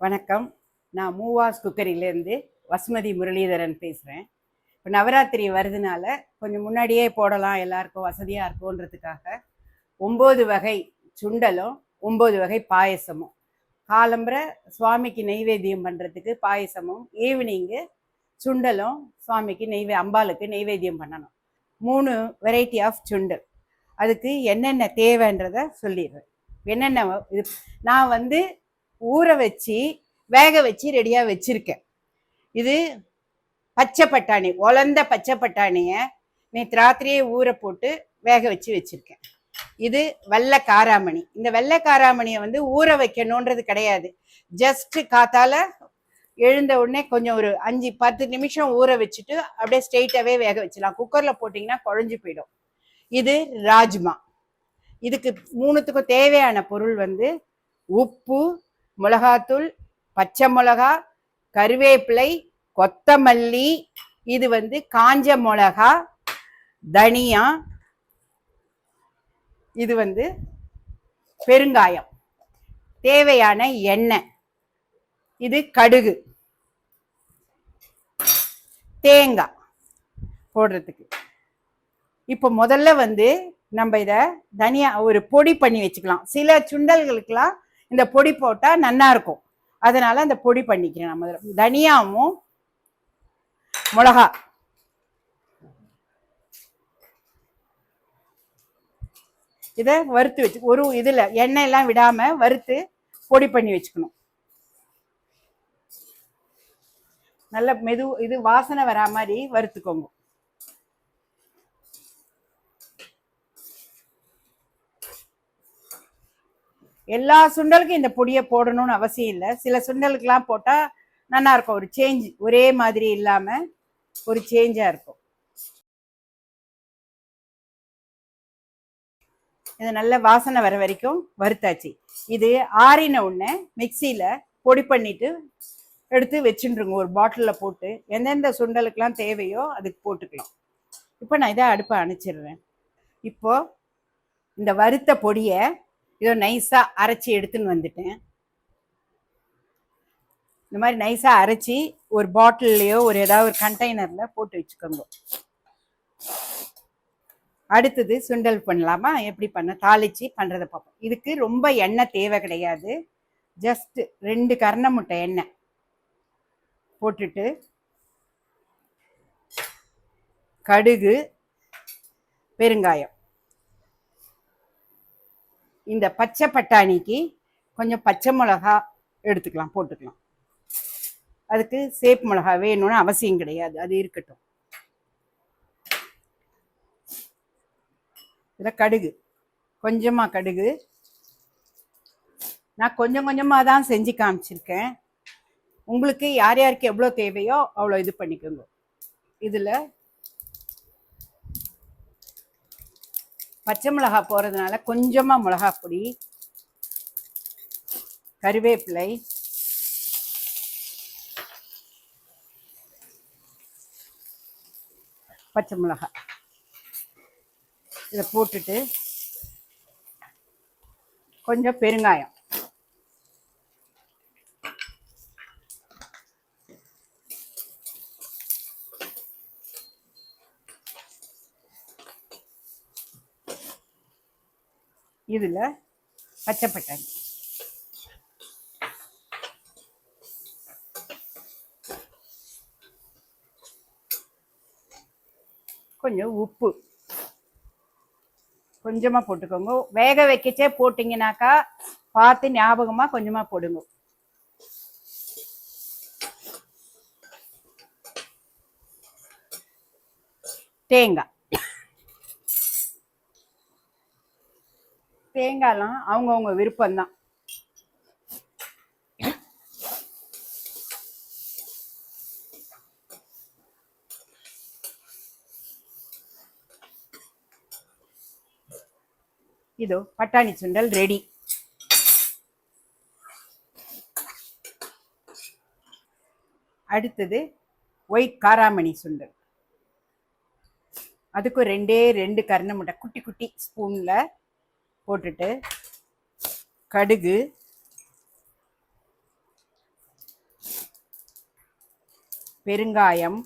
வணக்கம். நான் மூவாஸ் குக்கரிலேருந்து வசுமதி முரளிதரன் பேசுகிறேன். இப்போ நவராத்திரி வருதுனால கொஞ்சம் முன்னாடியே போடலாம், எல்லாருக்கும் வசதியாக இருக்கும்ன்றதுக்காக 9 வகை சுண்டலும் 9 வகை பாயசமும், காலம்பரை சுவாமிக்கு நெய்வேத்தியம் பண்ணுறதுக்கு பாயசமும், ஈவினிங்கு சுண்டலும் சுவாமிக்கு அம்பாளுக்கு நெய்வேத்தியம் பண்ணணும். 3 வெரைட்டி ஆஃப் சுண்டல். அதுக்கு என்னென்ன தேவைன்றதை சொல்லிடுறேன். என்னென்ன இது நான் ஊற வச்சு வேக வச்சு ரெடியாக வச்சுருக்கேன். இது பச்சை பட்டாணி, உலர்ந்த பச்சை பட்டாணியை நேற்று ராத்திரியே ஊற போட்டு வேக வச்சு வச்சுருக்கேன். இது வெள்ளை காராமணி. இந்த வெள்ளை காராமணியை ஊற வைக்கணுன்றது கிடையாது. ஜஸ்ட்டு காத்தால எழுந்த உடனே கொஞ்சம் ஒரு 5-10 நிமிஷம் ஊற வச்சுட்டு அப்படியே ஸ்ட்ரெயிட்டாகவே வேக வச்சிடலாம். குக்கரில் போட்டிங்கன்னா குழஞ்சி போயிடும். இது ராஜ்மா. இதுக்கு 3த்துக்கும் தேவையான பொருள் உப்பு, மிளகாத்தூள், பச்சை மிளகா, கருவேப்பிலை, கொத்தமல்லி, இது காஞ்ச மிளகா, தனியா, இது பெருங்காயம், தேவையான எண்ணெய், இது கடுகு, தேங்காய் போடுறதுக்கு. இப்போ முதல்ல நம்ம இதை தனியா ஒரு பொடி பண்ணி வச்சுக்கலாம். சில சுண்டல்களுக்கெல்லாம் இந்த பொடி போட்டால் நல்லா இருக்கும், அதனால அந்த பொடி பண்ணிக்கிறேன். நம்ம தனியாவும் மிளகா, இதை வறுத்து வச்சு ஒரு இதில் எண்ணெய் எல்லாம் விடாமல் வறுத்து பொடி பண்ணி வச்சுக்கணும். நல்ல இது வாசனை வரா மாதிரி வறுத்துக்கோங்க. எல்லா சுண்டலுக்கும் இந்த பொடியை போடணும்னு அவசியம் இல்லை. சில சுண்டலுக்கெல்லாம் போட்டால் நல்லா இருக்கும், ஒரு சேஞ்ச், ஒரே மாதிரி இல்லாமல் ஒரு சேஞ்சாக இருக்கும். இது நல்ல வாசனை வர வரைக்கும் வறுத்தாச்சு. இது ஆறின உடனே மிக்சியில் பொடி பண்ணிட்டு எடுத்து வச்சுருங்க. ஒரு பாட்டிலில் போட்டு எந்தெந்த சுண்டலுக்கெல்லாம் தேவையோ அதுக்கு போட்டுக்கலாம். இப்போ நான் இதை அடுப்பை அணைச்சிடுறேன். இப்போது இந்த வறுத்த பொடியை இதோ நைஸாக அரைச்சி எடுத்துன்னு வந்துட்டேன். இந்த மாதிரி நைஸாக அரைச்சி ஒரு பாட்டில்லையோ ஒரு ஏதாவது ஒரு கண்டெய்னரில் போட்டு வச்சுக்கோங்க. அடுத்தது சுண்டல் பண்ணலாமா? எப்படி பண்ண தாளித்து பண்ணுறதை பார்ப்போம். இதுக்கு ரொம்ப எண்ணெய் தேவை கிடையாது. ஜஸ்ட் 2 கரண முட்டை எண்ணெய் போட்டுட்டு கடுகு, பெருங்காயம், இந்த பச்சை பட்டாணிக்கு கொஞ்சம் பச்சை மிளகா எடுத்துக்கலாம், போட்டுக்கலாம். அதுக்கு சேப்பு மிளகா வேணும்னு அவசியம் கிடையாது, அது இருக்கட்டும். இதில் கடுகு, கொஞ்சமாக கடுகு. நான் கொஞ்சம் கொஞ்சமாக தான் செஞ்சு காமிச்சிருக்கேன். உங்களுக்கு யார் யாருக்கு எவ்வளோ தேவையோ அவ்வளோ இது பண்ணிக்கோங்க. இதில் பச்சை மிளகா போகிறதுனால கொஞ்சமாக மிளகா பொடி, கருவேப்பிலை, பச்சை மிளகா இதை போட்டுட்டு கொஞ்சம் பெருங்காயம், இதில் பச்சை பட்டாணி, கொஞ்சம் உப்பு கொஞ்சமாக போட்டுக்கோங்க. வேக வைக்கச்சே போட்டிங்கனாக்கா பார்த்து ஞாபகமாக கொஞ்சமாக போடுங்க. தேங்காய், தேங்காய்லாம் அவங்கவுங்க விருப்பம்தான். இதோ பட்டாணி சுண்டல் ரெடி. அடுத்தது ஒயிட் காராமணி சுண்டல். அதுக்கு 2 கரண முட்டை குட்டி குட்டி ஸ்பூனில் போட்டுட்டு கடுகு, பெருங்காயம்,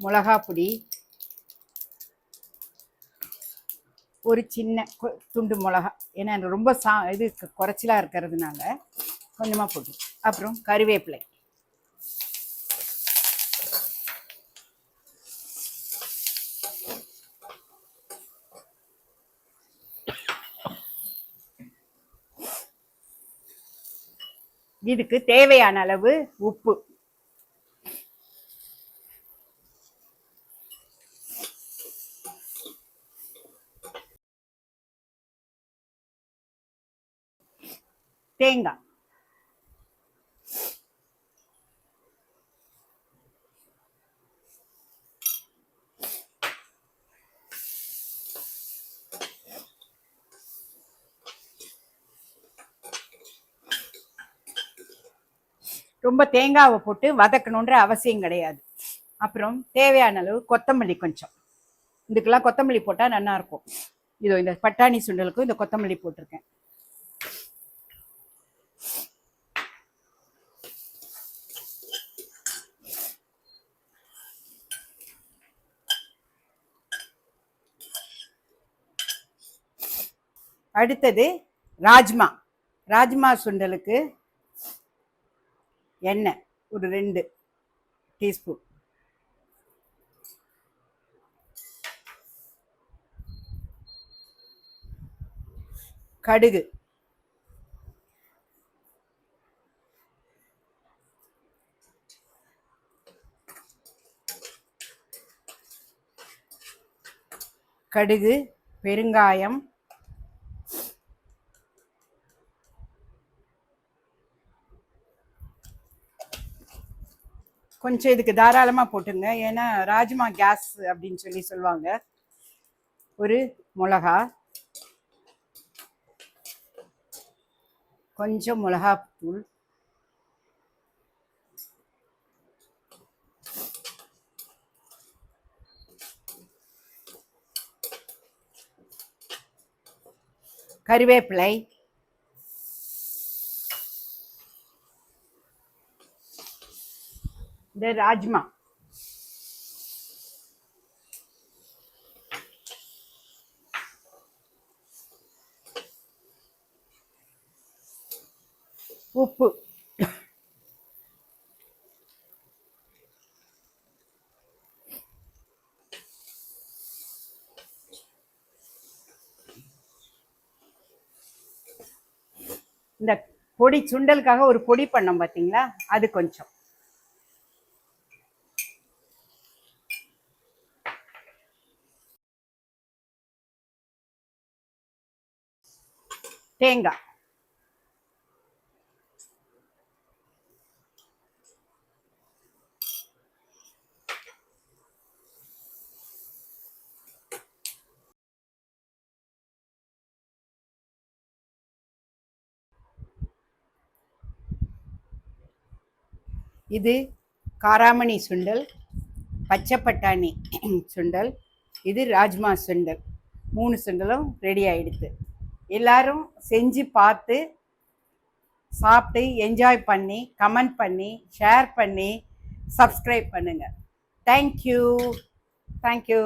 மிளகாய் பொடி, ஒரு சின்ன துண்டு மிளகா, ஏன்னா ரொம்ப இது குறைச்சலாக இருக்கிறதுனால கொஞ்சமாக போட்டு, அப்புறம் கருவேப்பிலை. இதுக்கு தேவையான அளவு உப்பு. தேங்காய். ரொம்ப தேங்காவை போட்டு வதக்கணுன்ற அவசியம் கிடையாது. அப்புறம் தேவையான அளவு கொத்தமல்லி கொஞ்சம். இதுக்கெல்லாம் கொத்தமல்லி போட்டால் நல்லா இருக்கும். இதோ இந்த பட்டாணி சுண்டலுக்கும் இந்த கொத்தமல்லி போட்டிருக்கேன். அடுத்தது ராஜ்மா. ராஜ்மா சுண்டலுக்கு எண்ணெய் ஒரு 2 டீஸ்பூன், கடுகு, கடுகு, பெருங்காயம், கொஞ்சம் இதுக்கு தாராளமாக போட்டுங்க, ஏன்னா ராஜ்மா கேஸ் அப்படின்னு சொல்லி சொல்லுவாங்க. ஒரு மிளகா, கொஞ்சம் மிளகாத்தூள், கருவேப்பிலை, இந்த ராஜ்மா, உப்பு, இந்த பொடி சுண்டலுக்காக ஒரு பொடி பண்ணோம் பார்த்தீங்களா, அது கொஞ்சம், தேங்காய், இது காராமணி சுண்டல், பச்சை பட்டாணி சுண்டல், இது ராஜ்மா சுண்டல். 3 சுண்டலும் ரெடி ஆகிடுது. எல்லாரும் செஞ்சு பார்த்து சாப்பிட்டு என்ஜாய் பண்ணி கமெண்ட் பண்ணி ஷேர் பண்ணி சப்ஸ்கிரைப் பண்ணுங்கள். தேங்க்யூ.